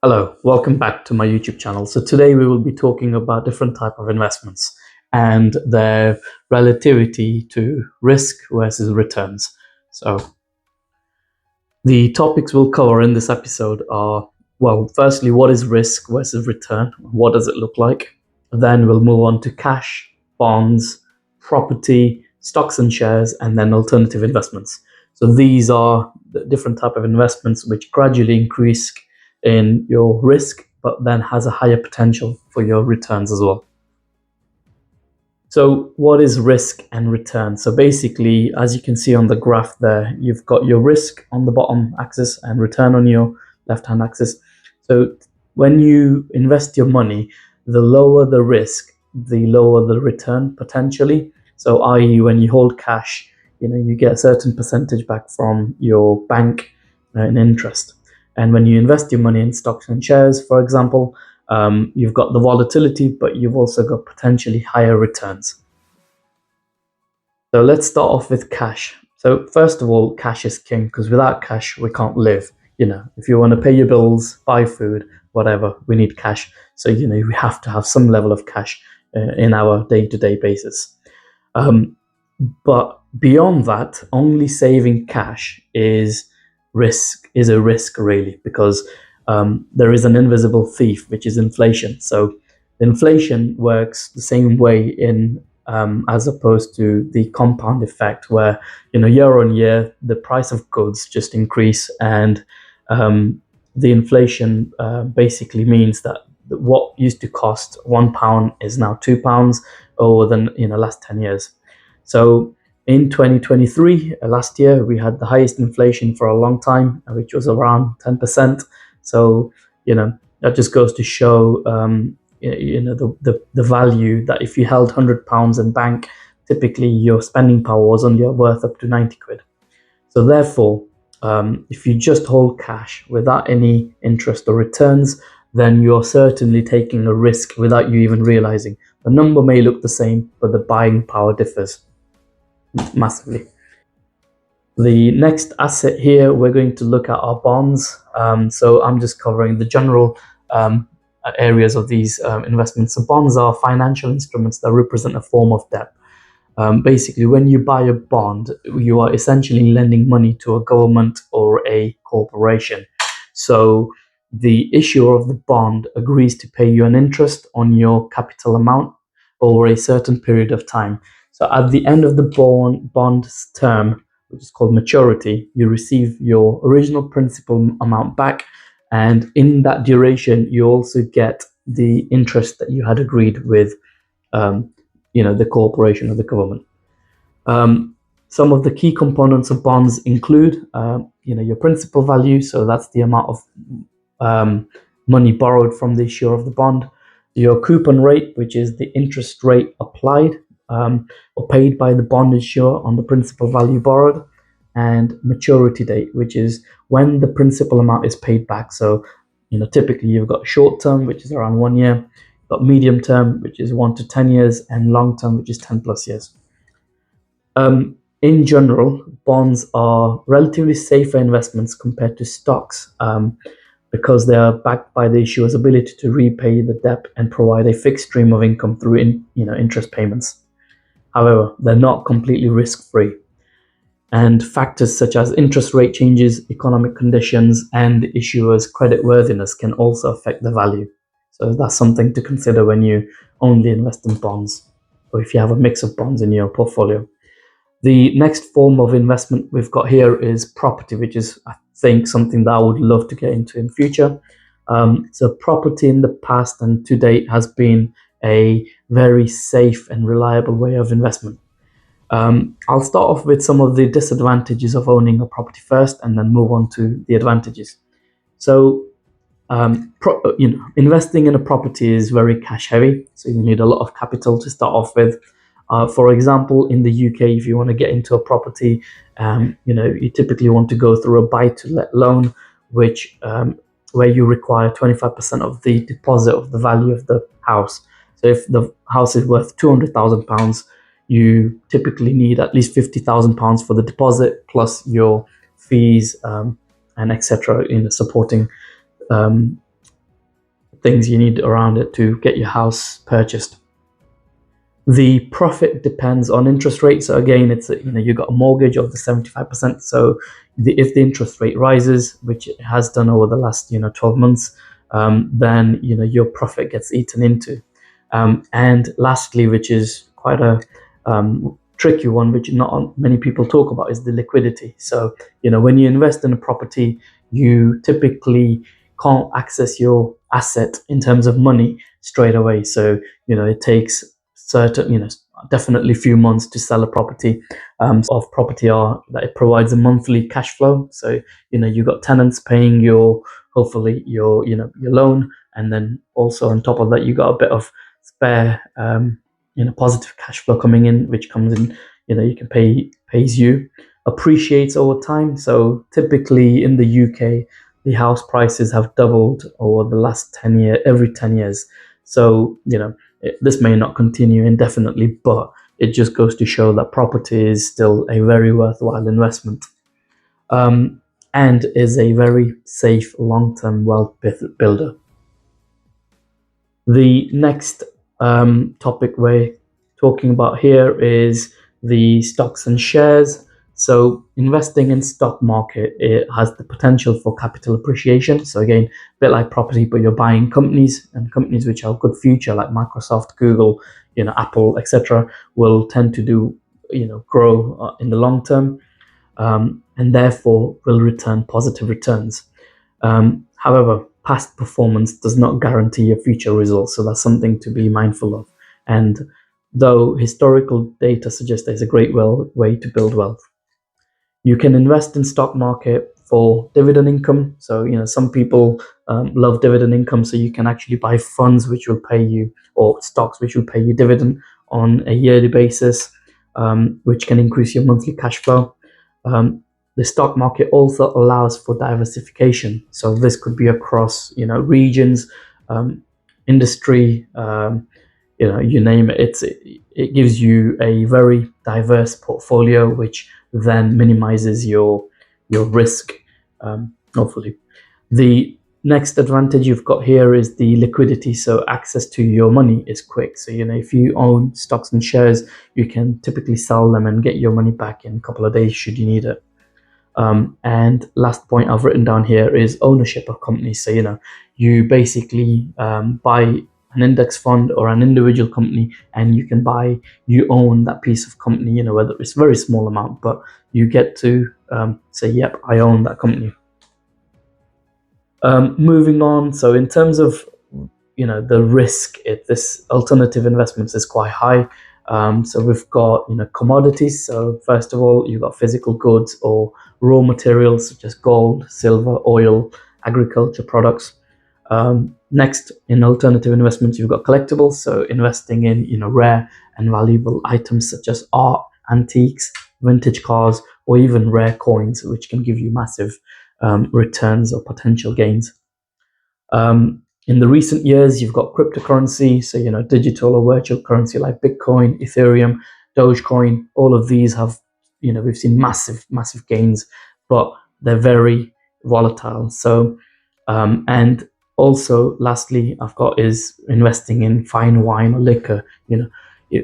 Hello, welcome back to my YouTube channel. So today we will be talking about different type of investments and their relativity to risk versus returns. So the topics we'll cover in this episode are, well, firstly, what is risk versus return? What does it look like? Then we'll move on to cash, bonds, property, stocks and shares, and then alternative investments. So these are the different type of investments which gradually increase in your risk, but then has a higher potential for your returns as well. So what is risk and return? So basically, as you can see on the graph there, you've got your risk on the bottom axis and return on your left-hand axis. So when you invest your money, the lower the risk, the lower the return potentially. So i.e. when you hold cash, you get a certain percentage back from your bank in interest. And when you invest your money in stocks and shares, for example, you've got the volatility, but you've also got potentially higher returns. So let's start off with cash. So first of all, cash is king, because without cash, we can't live. If you want to pay your bills, buy food, whatever, we need cash. So, we have to have some level of cash in our day-to-day basis. But beyond that, only saving cash is a risk really, because there is an invisible thief, which is inflation. So inflation works the same way in as opposed to the compound effect, where year on year the price of goods just increase, and the inflation basically means that what used to cost £1 is now £2 over the last 10 years. So in 2023, last year, we had the highest inflation for a long time, which was around 10%. So, that just goes to show, the value that if you held £100 in bank, typically your spending power was only worth up to 90 quid. So therefore, if you just hold cash without any interest or returns, then you're certainly taking a risk without you even realizing. The number may look the same, but the buying power differs massively. The next asset here, we're going to look at our bonds. So I'm just covering the general areas of these investments. So bonds are financial instruments that represent a form of debt. Basically, when you buy a bond, you are essentially lending money to a government or a corporation. So the issuer of the bond agrees to pay you an interest on your capital amount over a certain period of time. So at the end of the bond's term, which is called maturity, you receive your original principal amount back, and in that duration, you also get the interest that you had agreed with the corporation or the government. Some of the key components of bonds include, your principal value. So that's the amount of money borrowed from the issuer of the bond. Your coupon rate, which is the interest rate applied or paid by the bond issuer on the principal value borrowed. And maturity date, which is when the principal amount is paid back. So, typically you've got short term, which is around 1 year. Got medium term, which is 1 to 10 years, and long term, which is 10 plus years. In general, bonds are relatively safer investments compared to stocks because they are backed by the issuer's ability to repay the debt and provide a fixed stream of income through interest payments. However, they're not completely risk-free. And factors such as interest rate changes, economic conditions, and the issuer's creditworthiness can also affect the value. So that's something to consider when you only invest in bonds, or if you have a mix of bonds in your portfolio. The next form of investment we've got here is property, which is, I think, something that I would love to get into in future. So property in the past and to date has been a very safe and reliable way of investment. I'll start off with some of the disadvantages of owning a property first, and then move on to the advantages. So, investing in a property is very cash heavy, so you need a lot of capital to start off with. For example, in the UK, if you want to get into a property, you typically want to go through a buy-to-let loan, which where you require 25% of the deposit of the value of the house. So if the house is worth £200,000, you typically need at least £50,000 for the deposit, plus your fees and etc. in supporting things you need around it to get your house purchased. The profit depends on interest rates. So again, it's you got a mortgage of the 75%. So if the interest rate rises, which it has done over the last 12 months, then your profit gets eaten into. And lastly, which is quite a tricky one, which not many people talk about, is the liquidity. So when you invest in a property, you typically can't access your asset in terms of money straight away. So it takes certain, definitely few months to sell a property. Of property are that it provides a monthly cash flow. So you got tenants paying hopefully your loan, and then also on top of that you got a bit of spare positive cash flow coming in, which comes in, you can pays you, appreciates over time. So typically in the UK, the house prices have doubled over the last 10 years, every 10 years. So this may not continue indefinitely, but it just goes to show that property is still a very worthwhile investment, and is a very safe long-term wealth builder. The next topic we're talking about here is the stocks and shares. So investing in stock market, it has the potential for capital appreciation. So again, a bit like property, but you're buying companies, and companies which have good future, like Microsoft, Google, Apple, etc., will tend to do grow in the long term, and therefore will return positive returns. However, past performance does not guarantee your future results, so that's something to be mindful of. And though historical data suggests there's a great way to build wealth, you can invest in stock market for dividend income. So some people love dividend income, so you can actually buy funds which will pay you, or stocks which will pay you dividend on a yearly basis, which can increase your monthly cash flow. The stock market also allows for diversification. So this could be across, regions, industry, you name it. It gives you a very diverse portfolio, which then minimizes your risk, hopefully. The next advantage you've got here is the liquidity. So access to your money is quick. So if you own stocks and shares, you can typically sell them and get your money back in a couple of days should you need it. And last point I've written down here is ownership of companies. So you basically buy an index fund or an individual company, and you own that piece of company, whether it's a very small amount, but you get to say, yep, I own that company. Moving on, so in terms of the risk, this alternative investments is quite high. So we've got commodities. So first of all, you've got physical goods or raw materials such as gold, silver, oil, agriculture products. Next, in alternative investments, you've got collectables. So investing in rare and valuable items such as art, antiques, vintage cars, or even rare coins, which can give you massive returns or potential gains. In the recent years, you've got cryptocurrency, so digital or virtual currency like Bitcoin, Ethereum, Dogecoin. All of these have, we've seen massive gains, but they're very volatile. So, and also, lastly, I've got is investing in fine wine or liquor. The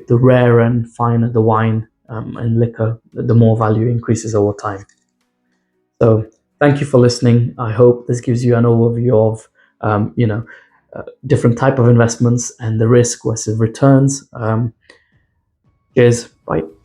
rarer and finer the wine and liquor, the more value increases over time. So, thank you for listening. I hope this gives you an overview of different type of investments and the risk versus returns. Cheers. Bye.